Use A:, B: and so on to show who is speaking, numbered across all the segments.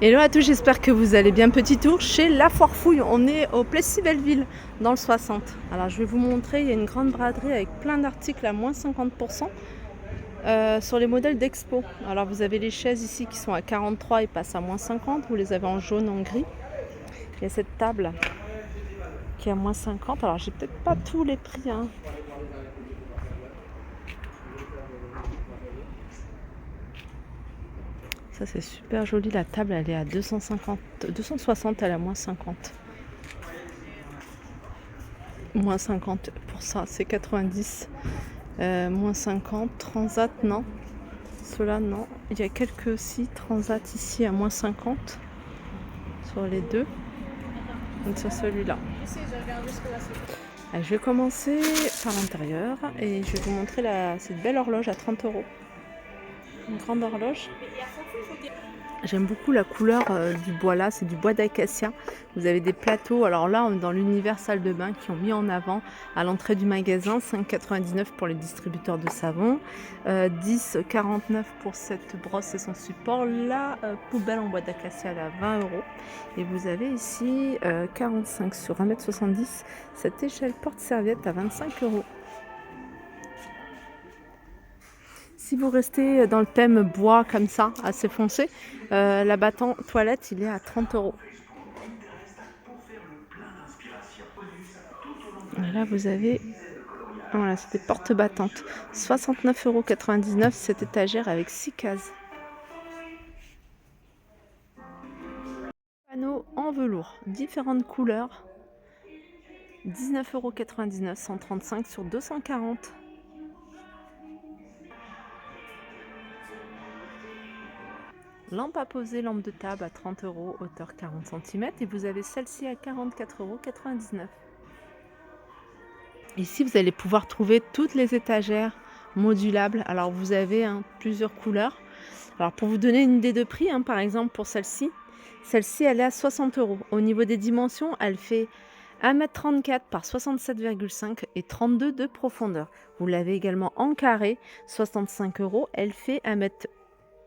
A: Hello à tous, j'espère que vous allez bien. Petit tour chez La Foire-Fouille. On est au Plessis-Belleville dans le 60. Alors je vais vous montrer, il y a une grande braderie avec plein d'articles à moins 50% sur les modèles d'Expo. Alors vous avez les chaises ici qui sont à 43 et passent à moins 50. Vous les avez en jaune, en gris. Il y a cette table qui est à moins 50. Alors j'ai peut-être pas tous les prix, hein. Ça c'est super joli, la table elle est à 250, 260, elle est à moins 50. Moins 50 pour ça, c'est 90. Moins 50. Transat, non. Cela, non. Il y a quelques si Transat ici à moins 50 sur les deux. Donc sur celui-là. Je vais commencer par l'intérieur et je vais vous montrer cette belle horloge à 30 €. Une grande horloge. J'aime beaucoup la couleur du bois là, c'est du bois d'acacia. Vous avez des plateaux, alors là on est dans l'univers salle de bain qui ont mis en avant à l'entrée du magasin, 5,99 € pour les distributeurs de savon, 10,49 € pour cette brosse et son support. La poubelle en bois d'acacia elle est à 20 €. Et vous avez ici 45 sur 1,70 m, cette échelle porte-serviette à 25 €. Si vous restez dans le thème bois comme ça, assez foncé, l'abattant toilette, il est à 30 €. Et là, vous avez, voilà, c'est des portes battantes. 69,99 € cette étagère avec 6 cases. Panneaux en velours, différentes couleurs. 19,99 €, 135 sur 240. Lampe à poser, lampe de table à 30 €, hauteur 40 cm. Et vous avez celle-ci à 44,99 €. Ici, vous allez pouvoir trouver toutes les étagères modulables. Alors, vous avez plusieurs couleurs. Alors, pour vous donner une idée de prix, par exemple, pour celle-ci, elle est à 60 €. Au niveau des dimensions, elle fait 1,34 m par 67,5 et 32 de profondeur. Vous l'avez également en carré, 65 €. Elle fait 1 mètre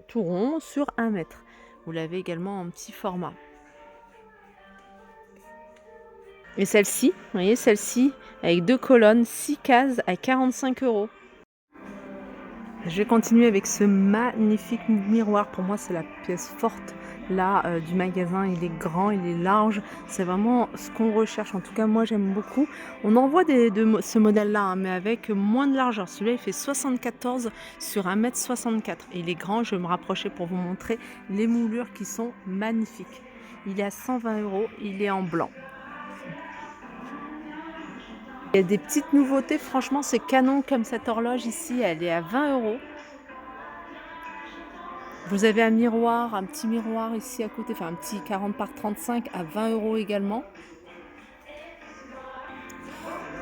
A: tout rond sur 1 mètre. Vous l'avez également en petit format. Et celle-ci, vous voyez, celle-ci, avec 2 colonnes, 6 cases à 45 €. Je vais continuer avec ce magnifique miroir. Pour moi, c'est la pièce forte là du magasin. Il est grand, il est large. C'est vraiment ce qu'on recherche. En tout cas, moi, j'aime beaucoup. On en voit de ce modèle-là, mais avec moins de largeur. Celui-là, il fait 74 sur 1,64 m. Et il est grand. Je vais me rapprocher pour vous montrer les moulures qui sont magnifiques. Il est à 120 €. Il est en blanc. Il y a des petites nouveautés, franchement c'est canon comme cette horloge ici, elle est à 20 €. Vous avez un miroir, un petit miroir ici à côté, enfin un petit 40 par 35 à 20 € également.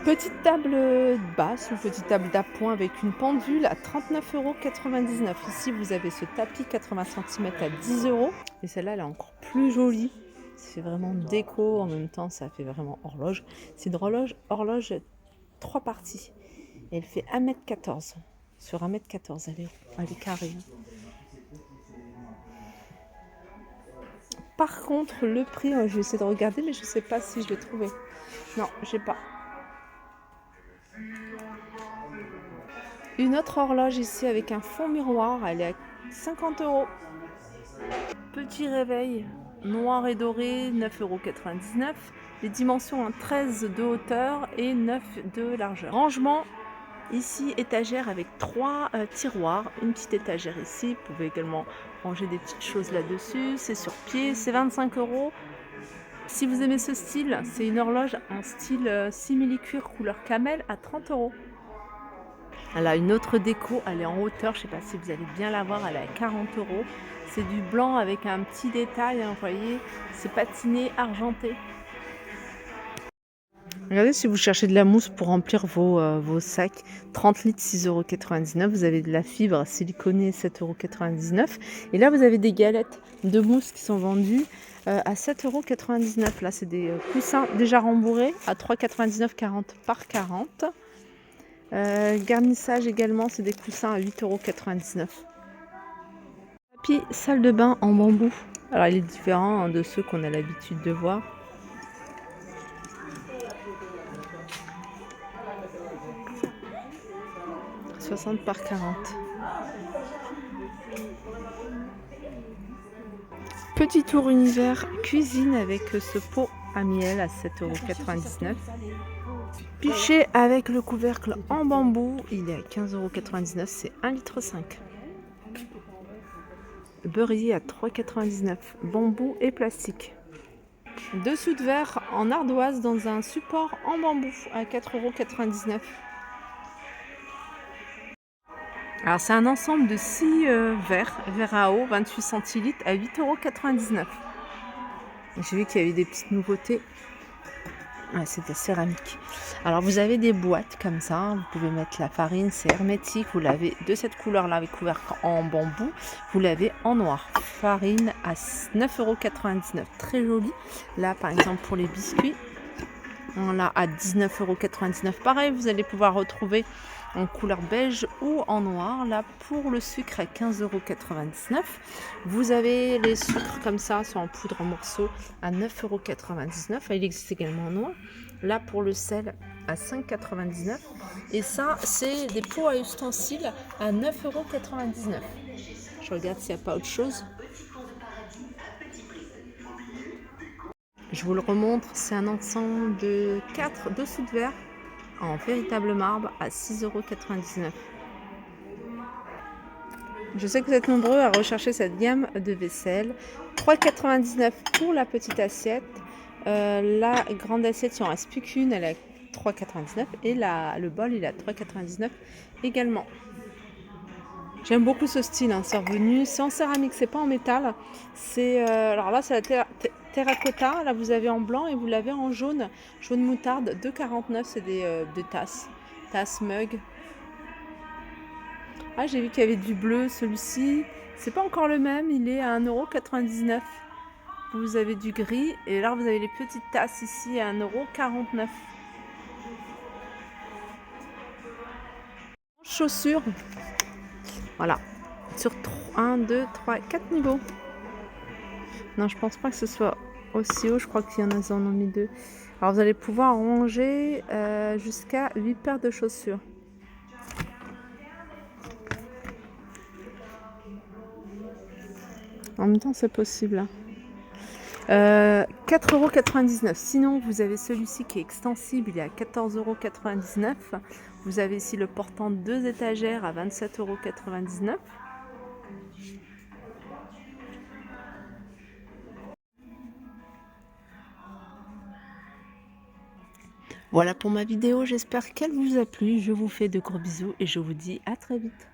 A: Petite table basse ou petite table d'appoint avec une pendule à 39,99 €. Ici vous avez ce tapis 80 cm à 10 €. Et celle-là elle est encore plus jolie. C'est vraiment déco, en même temps ça fait vraiment horloge. C'est une horloge 3 parties. Et elle fait 1,14 m sur 1,14 m. Elle est carrée. Par contre, le prix, je vais essayer de regarder, mais je ne sais pas si je l'ai trouvé. Non, j'ai pas. Une autre horloge ici avec un fond miroir, elle est à 50 €. Petit réveil noir et doré, 9,99 €. Les dimensions 13 de hauteur et 9 de largeur. Rangement, ici étagère avec 3 tiroirs. Une petite étagère ici. Vous pouvez également ranger des petites choses là-dessus. C'est sur pied, c'est 25 €. Si vous aimez ce style, c'est une horloge en style simili-cuir couleur camel à 30 €. Elle a une autre déco, elle est en hauteur, je ne sais pas si vous allez bien la voir, elle est à 40 €. C'est du blanc avec un petit détail, vous voyez, c'est patiné, argenté. Regardez, si vous cherchez de la mousse pour remplir vos sacs, 30 litres, 6,99 €. Vous avez de la fibre siliconée, 7,99 €. Et là, vous avez des galettes de mousse qui sont vendues à 7,99 €. Là, c'est des coussins déjà rembourrés à 3,99 €, 40 par 40. Garnissage également, c'est des coussins à 8,99 €. Puis, salle de bain en bambou Alors il est différent de ceux qu'on a l'habitude de voir. « 60 par 40 ». Petit tour univers cuisine avec ce pot à miel à 7,99 €. Pichet avec le couvercle en bambou, il est à 15,99 €, c'est 1,5 litre. Beurrier à 3,99 €, bambou et plastique. Dessous de verre en ardoise dans un support en bambou à 4,99 €. Alors c'est un ensemble de 6 verres à eau 28 centilitres à 8,99 €. J'ai vu qu'il y avait des petites nouveautés. Ouais, c'est de la céramique. Alors vous avez des boîtes comme ça, vous pouvez mettre la farine, c'est hermétique. Vous l'avez de cette couleur-là avec couvercle en bambou. Vous l'avez en noir. Farine à 9,99 €, très jolie. Là par exemple pour les biscuits, voilà, à 19,99 €. Pareil, vous allez pouvoir retrouver en couleur beige ou en noir. Là pour le sucre à 15,99 €. Vous avez les sucres comme ça, sont en poudre en morceaux à 9,99 €. Il existe également en noir. Là pour le sel à 5,99 €. Et ça c'est des pots à ustensiles à 9,99 €. Je regarde s'il n'y a pas autre chose. Je vous le remontre, c'est un ensemble de 4 dessous de verre en véritable marbre à 6,99 €. Je sais que vous êtes nombreux à rechercher cette gamme de vaisselle. 3,99 € pour la petite assiette. La grande assiette, il n'en reste plus qu'une, elle est à 3,99 € et le bol, il est à 3,99 € également. J'aime beaucoup ce style, hein, c'est revenu. C'est en céramique, c'est pas en métal. Alors là, c'est la terracotta. Là, vous avez en blanc et vous l'avez en jaune moutarde. 2,49 €, c'est des tasses mug. Ah, j'ai vu qu'il y avait du bleu, celui-ci. C'est pas encore le même, il est à 1,99 €. Vous avez du gris et là, vous avez les petites tasses ici à 1,49 €. Chaussures. Voilà, sur 1, 2, 3, 4 niveaux. Non, je pense pas que ce soit aussi haut, je crois qu'il y en a mis 2. Alors vous allez pouvoir ranger jusqu'à 8 paires de chaussures. En même temps, c'est possible. 4,99 €. Sinon, vous avez celui-ci qui est extensible, il est à 14,99 €. Vous avez ici le portant 2 étagères à 27,99 €. Voilà pour ma vidéo, j'espère qu'elle vous a plu. Je vous fais de gros bisous et je vous dis à très vite.